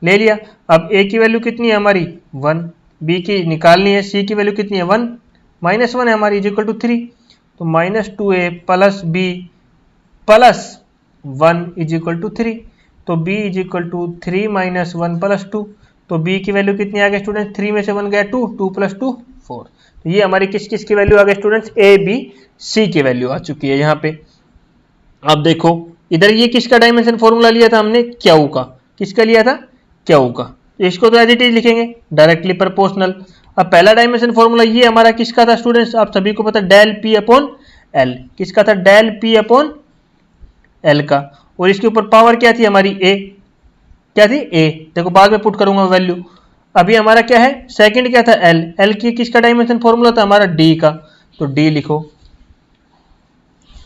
ले लिया। अब a की वैल्यू कितनी है हमारी 1, b की निकालनी है, c की वैल्यू कितनी है 1, -1 है हमारी इज इक्वल टू 3, तो -2a plus b plus 1 is equal to 3, तो b is equal to 3 - 1 plus 2, तो b की वैल्यू कितनी आ गई स्टूडेंट, 3 में से 1 गया 2, 2 + 2 4, तो ये हमारी किस किस की वैल्यू आ गई स्टूडेंट्स, a b c की वैल्यू आ चुकी है यहाँ पे। अब देखो इधर ये किसका डायमेंशन फॉर्मूला लिया था हमने, क्यू का, किसका लिया था क्यू का, इसको तो एज इट इज लिखेंगे डायरेक्टली प्रोपोर्शनल। अब पहला डायमेंशन फॉर्मूला ये हमारा किसका था स्टूडेंट्स, आप सभी को पता डेल पी अपॉन एल, किसका था डेल पी अपॉन एल का, और इसके ऊपर पावर क्या थी हमारी ए, क्या थी ए, देखो बाद में पुट करूंगा वैल्यू। अभी हमारा क्या है सेकंड क्या था एल, एल की किसका डायमेंशन फॉर्मूला था हमारा डी का, तो डी लिखो,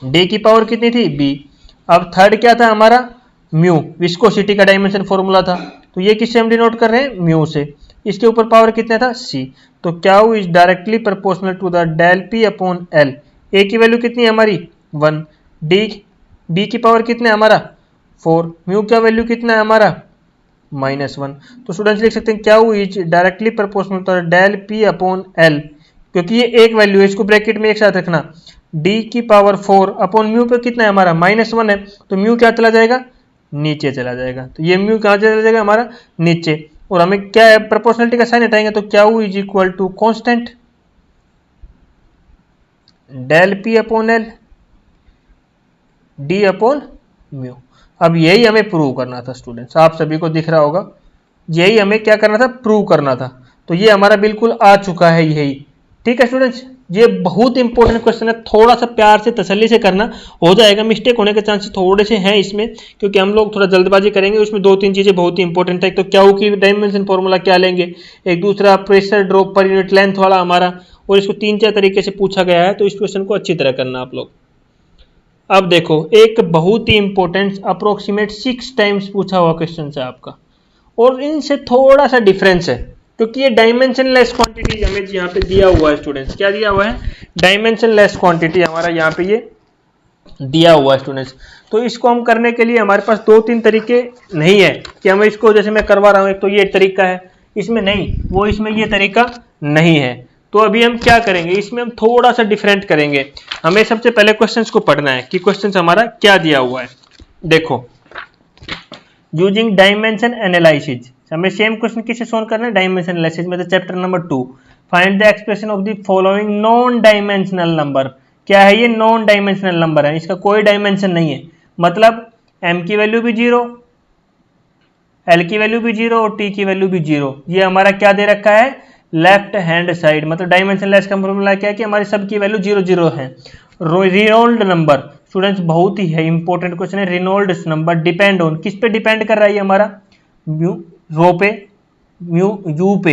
डी की पावर कितनी थी बी। अब थर्ड क्या था हमारा म्यू, विस्कोसिटी का डायमेंशन फॉर्मूला था, तो ये किससे हम डिनोट कर रहे हैं म्यू से, इसके ऊपर पावर कितना था सी, तो Q is directly proportional to the del P upon L. A की वैल्यू कितनी है हमारी 1, डी की पावर कितना है हमारा 4, म्यू का वैल्यू कितना है हमारा -1, तो स्टूडेंट्स लिख सकते हैं Q is directly proportional to the del P upon L, क्योंकि ये एक वैल्यू है इसको ब्रैकेट में एक साथ रखना, डी की पावर 4 अपॉन म्यू पे कितना है हमारा -1 है, तो म्यू क्या चला जाएगा नीचे चला जाएगा, तो ये म्यू कहाँ चला जाएगा हमारा नीचे, और हमें क्या है प्रोपोर्शनलिटी का साइन हटाएंगे, तो Q is equal to constant del P upon L D upon mu. अब यही हमें प्रूव करना था स्टूडेंट्स, आप सभी को दिख रहा होगा, यही हमें क्या करना था प्रूव करना था, तो ये हमारा बिल्कुल आ चुका है यही, ठीक है स्टूडेंट्स। ये बहुत इंपॉर्टेंट क्वेश्चन है, थोड़ा सा प्यार से तसल्ली से करना, हो जाएगा, मिस्टेक होने के चांसेस थोड़े से हैं इसमें, क्योंकि हम लोग थोड़ा जल्दबाजी करेंगे, उसमें 2-3 चीजें बहुत ही इंपॉर्टेंट है। तो क्यू की डायमेंशन फॉर्मूला क्या लेंगे, एक दूसरा pressure drop per unit length वाला हमारा, और इसको 3-4 तरीके से पूछा गया है, तो इस क्वेश्चन को अच्छी तरह करना आप लोग। अब देखो एक बहुत ही इंपॉर्टेंट अप्रोक्सीमेट 6 टाइम्स पूछा हुआ क्वेश्चन है आपका, और इनसे थोड़ा सा डिफरेंस है, क्योंकि ये डायमेंशनलेस क्वांटिटी हमें यहाँ पे दिया हुआ है स्टूडेंट्स, क्या दिया हुआ है डायमेंशनलेस क्वांटिटी हमारा यहाँ पे ये दिया हुआ है स्टूडेंट्स। तो इसको हम करने के लिए हमारे पास 2-3 तरीके नहीं है कि हम इसको जैसे मैं करवा रहा हूँ, एक तो ये तरीका है इसमें नहीं, वो इसमें ये तरीका नहीं है, तो अभी हम क्या करेंगे, इसमें हम थोड़ा सा डिफरेंट करेंगे। हमें सबसे पहले क्वेश्चंस को पढ़ना है कि क्वेश्चंस हमारा क्या दिया हुआ है। देखो, यूजिंग डायमेंशन एनालिसिस, हमें सेम क्वेश्चन किससे सोल्व करना है, डायमेंशन एनालिसिस में। Chapter number 2, find the expression of the following non dimensional number. क्या है ये, नॉन डायमेंशनल नंबर है, इसका कोई डायमेंशन नहीं है, मतलब m की वैल्यू भी 0, l की वैल्यू भी 0 और t की वैल्यू भी 0। ये हमारा क्या दे रखा है, लेफ्ट हैंड साइड, मतलब डायमेंशनलेस का फॉर्मूला क्या है कि हमारी सबकी वैल्यू 0 0 है। रिनोल्ड नंबर, स्टूडेंट्स बहुत ही है इंपॉर्टेंट क्वेश्चन है, रिनोल्ड नंबर डिपेंड ऑन, किस पे डिपेंड कर रहा है ये हमारा, रो पे, यू पे,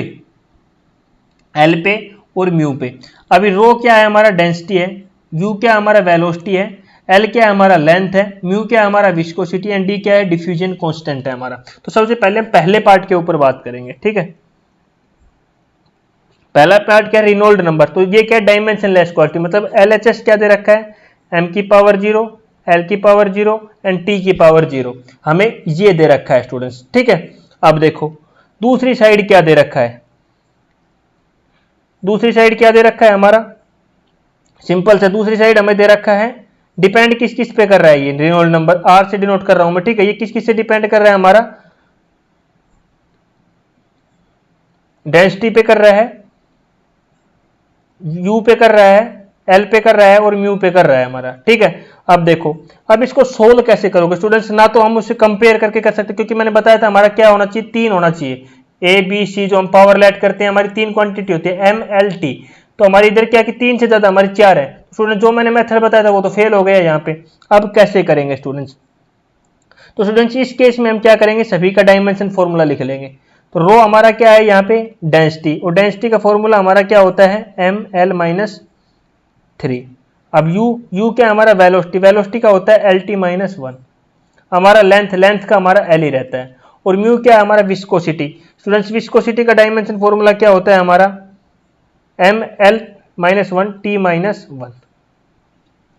एल पे और म्यू पे। अभी रो क्या है हमारा, डेंसिटी है, यू क्या हमारा वेलोसिटी है, एल क्या है हमारा लेंथ है, म्यू क्या है हमारा विस्कोसिटी, एंड डी क्या है डिफ्यूजन कांस्टेंट है हमारा। तो सबसे पहले हम पहले पार्ट के ऊपर बात करेंगे, ठीक है। पहला पार्ट क्या है, रिनोल्ड नंबर, तो ये क्या है डायमेंशनलेस क्वांटिटी, मतलब एलएचएस क्या दे रखा है, m की पावर 0, l की पावर 0 एंड t की पावर 0, हमें ये दे रखा है स्टूडेंट्स, ठीक है। अब देखो दूसरी साइड क्या दे रखा है, दूसरी साइड क्या दे रखा है हमारा, सिंपल से दूसरी साइड हमें दे रखा है, डिपेंड किस किस पे कर रहा है ये रिनोल्ड नंबर, आर से डिनोट कर रहा हूं मैं, ठीक है। ये किस किस से डिपेंड कर रहा है हमारा, डेंसिटी पे कर रहा है, यू पे कर रहा है, एल पे कर रहा है और म्यू पे कर रहा है हमारा, ठीक है। अब देखो, अब इसको सोल्व कैसे करोगे स्टूडेंट्स, ना तो हम उससे कंपेयर करके कर सकते, क्योंकि मैंने बताया था हमारा क्या होना चाहिए, 3 होना चाहिए, ए बी सी, जो हम पावर लेट करते हैं हमारी 3 क्वांटिटी होती है, एम एल टी, तो हमारी इधर क्या कि 3 से ज्यादा हमारी 4 है। स्टूडेंट जो मैंने मेथड बताया था वो तो फेल हो गया यहाँ पे। अब कैसे करेंगे स्टूडेंट्स, तो स्टूडेंट्स इस केस में हम क्या करेंगे, सभी का डायमेंशन फॉर्मूला लिख लेंगे। तो रो हमारा क्या है यहाँ पे डेंसिटी, और डेंसिटी का फॉर्मूला हमारा क्या होता है, एम एल माइनस 3। अब यू क्या हमारा वेलोसिटी, वेलोसिटी का होता है एल टी माइनस 1। हमारा लेंथ, लेंथ का हमारा एल ही रहता है। और म्यू क्या है हमारा विस्कोसिटी, स्टूडेंट्स विस्कोसिटी का डायमेंशन फॉर्मूला क्या होता है हमारा, M L minus 1 T minus 1।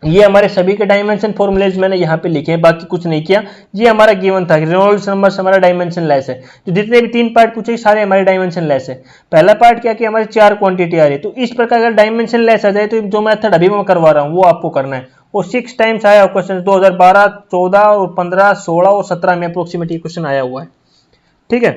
ये हमारे सभी के डायमेंशन फॉर्मूलेज मैंने यहाँ पे लिखे हैं, बाकी कुछ नहीं किया। ये हमारा गिवन था, रेनॉल्ड्स नंबर हमारा डायमेंशन लेस है, तो जितने भी 3 पार्ट पूछे सारे हमारे डायमेंशन लेस है। पहला पार्ट क्या कि हमारी 4 क्वांटिटी आ रही है, तो इस प्रकार अगर डायमेंशन लेस आ जाए तो जो मेथड अभी मैं करवा रहा हूँ वो आपको करना है। वो 6 टाइम्स आया क्वेश्चन, 2012, 14 और 15, 16 और 17 में अप्रोक्सीमेटली क्वेश्चन आया हुआ है, ठीक है।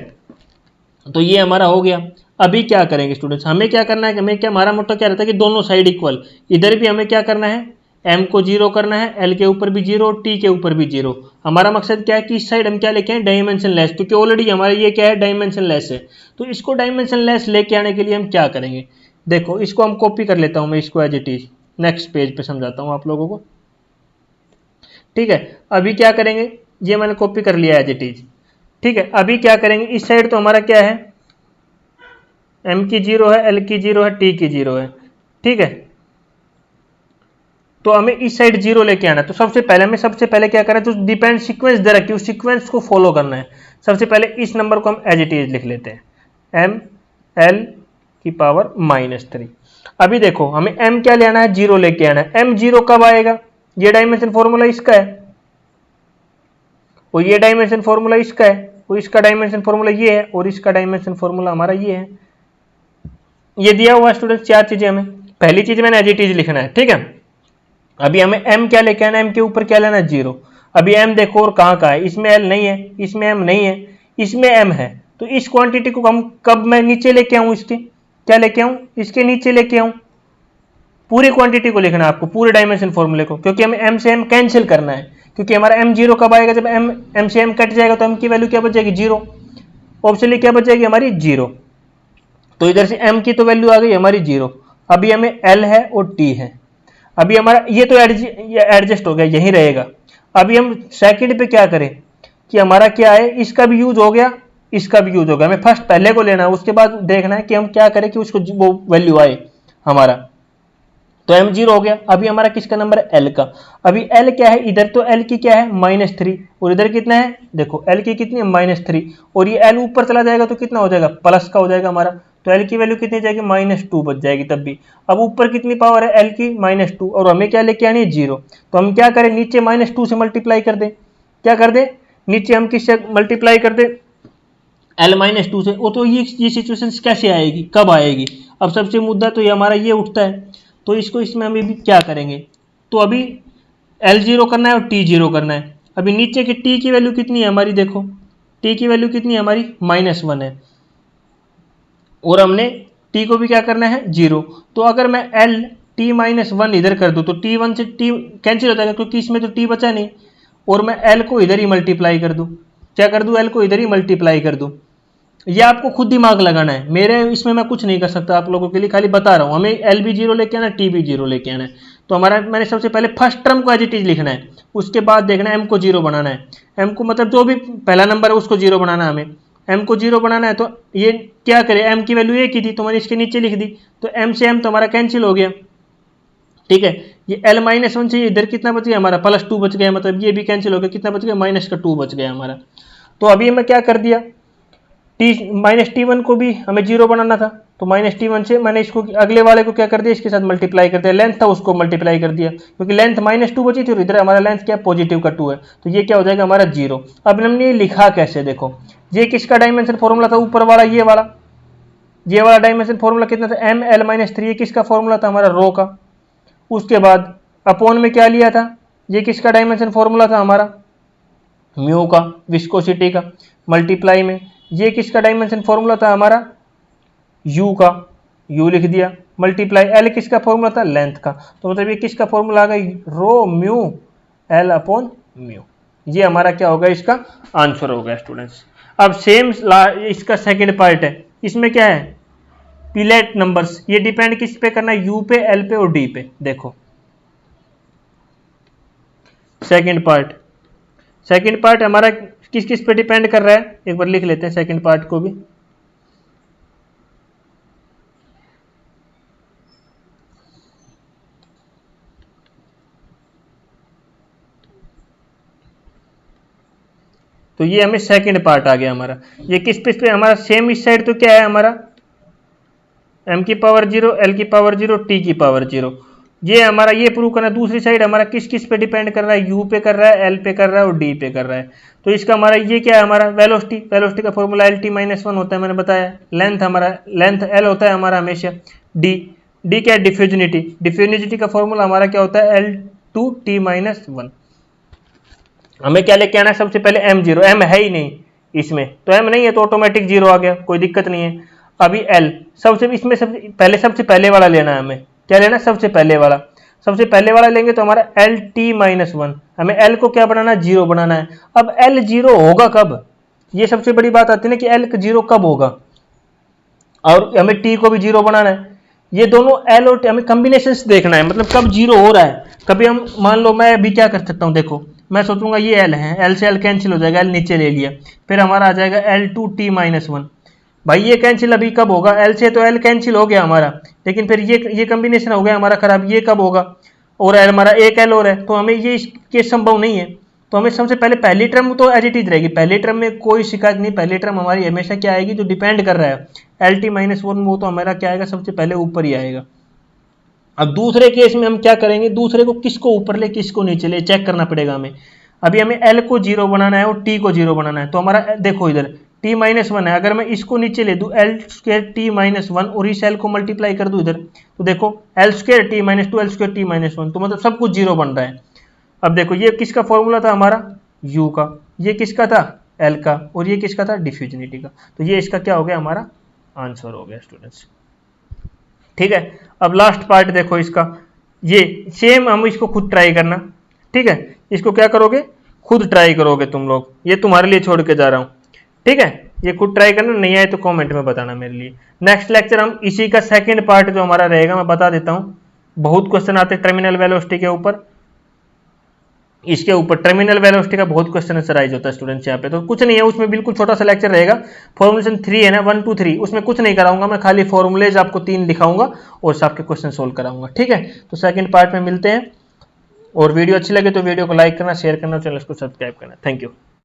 तो ये हमारा हो गया। अभी क्या करेंगे स्टूडेंट्स, हमें क्या करना है, हमें क्या, हमारा मोटो क्या रहता है कि दोनों साइड इक्वल, इधर भी हमें क्या करना है, m को 0 करना है, l के ऊपर भी 0, t के ऊपर भी 0। हमारा मकसद क्या है कि इस साइड हम क्या लेके आए, डायमेंशन लेस, क्योंकि ऑलरेडी हमारे ये क्या है डायमेंशन लेस है। तो इसको डायमेंशन लेस लेके आने के लिए हम क्या करेंगे, देखो इसको हम कॉपी कर लेता हूं मैं, इसको as it is next page पे समझाता हूं आप लोगों को, ठीक है। अभी क्या करेंगे, ये मैंने कॉपी कर लिया एज इट इज, ठीक है। अभी क्या करेंगे, इस साइड तो हमारा क्या है, m की 0 है, l की 0 है, t की 0 है, ठीक है। तो हमें इस साइड 0 लेके आना है। तो सबसे पहले क्या करना है, जो डिपेंड सीक्वेंस दे रखी है उस सीक्वेंस को फॉलो करना है। सबसे पहले इस नंबर को हम एज इट इज लिख लेते हैं, m l की पावर -3। अभी देखो हमें m क्या लेना है, 0 लेके आना है। m 0 कब आएगा, ये डायमेंशन फॉर्मूला इसका है और ये डायमेंशन फॉर्मूला इसका है, और इसका डायमेंशन फॉर्मूला ये है, और इसका डायमेंशन फॉर्मूला हमारा ये है। ये दिया हुआ है स्टूडेंट्स 4 चीजें, हमें पहली चीज मैंने एज इट इज लिखना है, ठीक है। अभी हमें m क्या लेके आना है, m के ऊपर क्या लेना है, 0। अभी m देखो और कहाँ है, इसमें l नहीं है, इसमें m नहीं है, इसमें m है। तो इस क्वांटिटी को हम कब मैं नीचे लेके आऊं, इसके क्या लेके आऊं, इसके नीचे लेके आऊं। पूरी क्वांटिटी को लिखना है आपको, पूरे डायमेंशन फॉर्मूले को, क्योंकि हमें m से m कैंसिल करना है। क्योंकि हमारा m 0 कब आएगा, जब m से m कट जाएगा तो m की वैल्यू क्या बच जाएगी, 0। ऑप्शनली क्या बच जाएगी हमारी, 0। तो इधर से m की तो वैल्यू आ गई हमारी 0। अभी हमें l है और t है। अभी हमारा ये तो एडजस्ट हो गया, यही रहेगा। अभी हम सेकंड पे क्या करें कि हमारा क्या है, इसका भी यूज हो गया, इसका भी यूज हो गया। हमें फर्स्ट पहले को लेना है, उसके बाद देखना है कि हम क्या करें कि उसको वो वैल्यू आए हमारा। तो m 0 हो गया। अभी हमारा किसका नंबर है, l का। अभी l क्या है, इधर तो l की क्या है -3, और इधर कितना है, देखो l की कितनी है -3, और ये l ऊपर चला जाएगा तो कितना हो जाएगा, प्लस का हो जाएगा हमारा। तो l की वैल्यू कितनी जाएगी, -2 बच जाएगी तब भी। अब ऊपर कितनी पावर है, l की -2, और हमें क्या लेके आनी है, 0। तो हम क्या करें, नीचे -2 से मल्टीप्लाई कर दें। क्या कर दे, नीचे हम किससे मल्टीप्लाई कर दे, l -2 से। वो तो ये सिचुएशन कैसे आएगी, कब आएगी, अब सबसे मुद्दा तो ये हमारा ये उठता है, तो इसको इसमें हम अभी क्या करेंगे, तो अभी L0 करना है और T0 करना है। अभी नीचे की T की वैल्यू कितनी है हमारी, देखो T की वैल्यू कितनी है हमारी -1 है, और हमने T को भी क्या करना है 0। तो अगर मैं L T -1 इधर कर दूं तो T1 से T कैंसिल हो जाएगा क्योंकि इसमें तो T बचा नहीं, और मैं L को इधर ही मल्टीप्लाई कर दूं, क्या कर दूं, L को इधर ही मल्टीप्लाई कर दूं। ये आपको खुद दिमाग लगाना है, मेरे इसमें मैं कुछ नहीं कर सकता आप लोगों के लिए, खाली बता रहा हूं। हमें L भी 0 लेके आना है, T भी 0 लेके आना है। तो हमारा मैंने सबसे पहले फर्स्ट टर्म को एज इट इज लिखना है, उसके बाद देखना है M को 0 बनाना है। M को मतलब जो भी पहला नंबर है उसको 0 बनाना है हमें, M को 0 बनाना है। तो ये क्या करे, M की वैल्यू 1 ही थी तो मैंने इसके नीचे लिख दी, तो M से M तो हमारा कैंसिल हो गया, ठीक है। ये L -1 से इधर कितना बच गया हमारा +2 बच गया, मतलब ये भी कैंसिल हो गया, कितना बच गया -2 बच गया हमारा। तो अभी मैं क्या कर दिया, T1 को भी हमें 0 बनाना था, तो -T1 से मैंने इसको अगले वाले को क्या कर दिया, इसके साथ मल्टीप्लाई कर दिया, लेंथ था उसको मल्टीप्लाई कर दिया, क्योंकि लेंथ -2 बची थी और इधर हमारा लेंथ क्या पॉजिटिव का 2 है, तो ये क्या हो जाएगा हमारा 0। अब हमने लिखा कैसे, देखो ये किसका डायमेंशन फॉर्मूला था, ऊपर वाला ये वाला डायमेंशन फॉर्मूला कितना था, ML-3, ये किसका फॉर्मूला था हमारा रो का। उसके बाद अपॉन में क्या लिया था, ये किसका डायमेंशन फॉर्मूला था हमारा म्यू का, विस्कोसिटी का। मल्टीप्लाई में ये किसका डायमेंशन फॉर्मूला था हमारा यू का, यू लिख दिया। मल्टीप्लाई एल किसका फॉर्मूला था, लेंथ का। तो मतलब ये किसका फॉर्मूला आ गया, रो म्यू एल अपॉन म्यू। ये हमारा क्या होगा, इसका आंसर होगा स्टूडेंट्स। अब सेम इसका सेकंड पार्ट है, इसमें क्या है पिलेट नंबर्स, ये डिपेंड किस पे करना है, यू पे, एल पे और डी पे। देखो सेकंड पार्ट हमारा किस किस पे डिपेंड कर रहा है, एक बार लिख लेते हैं सेकंड पार्ट को भी। तो ये हमें सेकंड पार्ट आ गया हमारा, ये किस पे हमारा सेम इस साइड तो क्या है हमारा m की पावर 0, l की पावर 0, t की पावर 0। ये हमारा ये प्रूव करना है। दूसरी साइड हमारा किस किस पे डिपेंड कर रहा है, u पे कर रहा है, l पे कर रहा है और d पे कर रहा है। तो इसका हमारा ये क्या है हमारा वेलोसिटी का फॉर्मूला LT-1 होता है, मैंने बताया। लेंथ l होता है हमारा हमेशा। d क्या है, डिफ्यूजिनिटी का फॉर्मूला हमारा क्या होता है, L2T-1। हमें क्या लेके आना है सबसे पहले m0, m है ही नहीं इसमें, तो m नहीं है तो ऑटोमेटिक 0 आ गया, कोई दिक्कत नहीं है। अभी l सबसे पहले वाला लेना है हमें, क्या लेना है सबसे पहले वाला लेंगे तो हमारा LT-1, हमें l को क्या बनाना है 0 बनाना है। अब l 0 होगा कब, ये सबसे बड़ी बात आती है ना कि l 0 कब होगा, और हमें t को भी 0 बनाना है। ये दोनों l और t हमें कॉम्बिनेशन देखना है, मतलब कब 0 हो रहा है। कभी हम मान लो मैं अभी क्या कर सकता हूँ, देखो मैं सोचूंगा ये l है, l से l कैंसिल हो जाएगा, l नीचे ले लिया, फिर हमारा आ जाएगा L2T-1। भाई ये कैंसिल अभी कब होगा, l से तो l कैंसिल हो गया हमारा, लेकिन फिर ये कॉम्बिनेशन हो गया हमारा खराब, ये कब होगा, और हमारा एक l और है, तो हमें ये केस संभव नहीं है। तो हमें सबसे पहले पहली टर्म तो एज इट इज रहेगी, पहली टर्म में कोई शिकायत नहीं, पहली टर्म हमारी हमेशा क्या आएगी, जो डिपेंड कर रहा है LT-1, वो तो हमारा क्या आएगा सबसे पहले ऊपर ही आएगा। अब दूसरे केस में हम क्या करेंगे, दूसरे को किसको ऊपर ले किसको नीचे ले चेक करना पड़ेगा हमें। अभी हमें l को 0 बनाना है और t को 0 बनाना है, तो हमारा देखो इधर T-1 है, अगर मैं इसको नीचे ले दूं L2T-1 और इस l को मल्टीप्लाई कर दूं इधर, तो देखो L2T-2 L2T-1, तो मतलब सब कुछ 0 बन रहा है। अब देखो ये किसका फॉर्मूला था हमारा u का, ये किसका था l का, और ये किसका था डिफ्यूजिनिटी का। तो ये इसका क्या हो गया हमारा आंसर हो गया स्टूडेंट्स, ठीक है। अब लास्ट पार्ट देखो इसका, ये सेम हम इसको खुद ट्राई करना, ठीक है। इसको क्या करोगे, खुद ट्राई करोगे तुम लोग, ये तुम्हारे लिए छोड़ के जा रहा हूं, ठीक है। ये खुद ट्राई करना, नहीं आए तो कमेंट में बताना मेरे लिए। नेक्स्ट लेक्चर हम इसी का सेकंड पार्ट जो हमारा रहेगा मैं बता देता हूं। बहुत क्वेश्चन आते हैं टर्मिनल वेलोसिटी के ऊपर, इसके ऊपर टर्मिनल वेलोसिटी का बहुत क्वेश्चन राइज होता है स्टूडेंट्स यहाँ पे। तो कुछ नहीं है उसमें, बिल्कुल छोटा सा लेक्चर रहेगा। फॉर्मुलेशन 3 है ना, 1 2 3, उसमें कुछ नहीं कराऊंगा मैं, खाली फॉर्मुलेज आपको 3 दिखाऊंगा और सबके क्वेश्चन सोल्व कराऊंगा, ठीक है। तो सेकंड पार्ट में मिलते हैं, और वीडियो अच्छी लगे तो वीडियो को लाइक करना, शेयर करना, चैनल को सब्सक्राइब करना। Thank you.